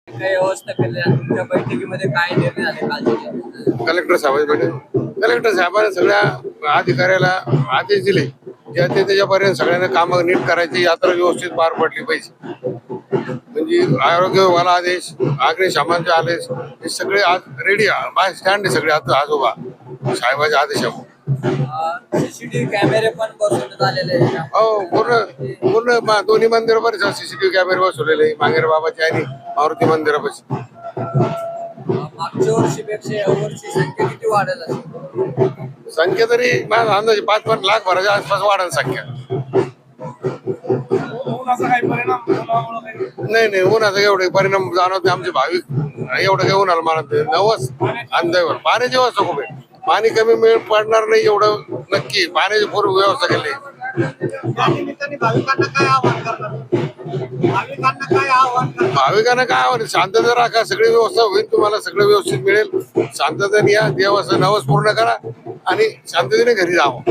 काही व्यवस्था केल्या तुमच्या बैठकीमध्ये काय निर्णय झाले कालचे? कलेक्टर साहेब कलेक्टर साहेबांनी सगळ्या अधिकाऱ्याला आदेश दिले ज्या त्याच्यापर्यंत सगळ्यांना कामं नीट करायची, यात्रा व्यवस्थित पार पडली पाहिजे. म्हणजे आरोग्य विभागाला आदेश, अग्निशमनाचे आदेश, हे सगळे आज रेडी बाय स्टँड सगळे आता आजोबा साहेबाच्या आदेशावर. सीसीटीव्ही कॅमेरे पण बसवण्यात आलेले आहे. हो, पूर्ण पूर्ण दोन्ही मंदिरावर सीसीटीव्ही कॅमेरे बसवलेले मांगेर बाबाचे आणि मारुती मंदिरापाशी. मागच्या वर्षीपेक्षा यावर्षी संख्या किती वाढेल असेल? संख्या तरी माझा अंदाजे 5-5 लाख भराच्या आसपास वाढेल संख्या. नाही उन्हाचा एवढे परिणाम जाणवते आमचे भाविक एवढं काही उन्हाला मानत नाही. नवस अंदाजवर पाण्याची व्यवस्था खूप आहे. पाणी कमी मिळ पडणार नाही एवढं नक्की. पाण्याची पूर्ण व्यवस्था केली. भाविकांना काय आव्हान? शांतता राखा, सगळी व्यवस्था होईल, तुम्हाला सगळं व्यवस्थित मिळेल. शांततेने या, देवाचं नवस पूर्ण करा आणि शांततेने घरी जावं.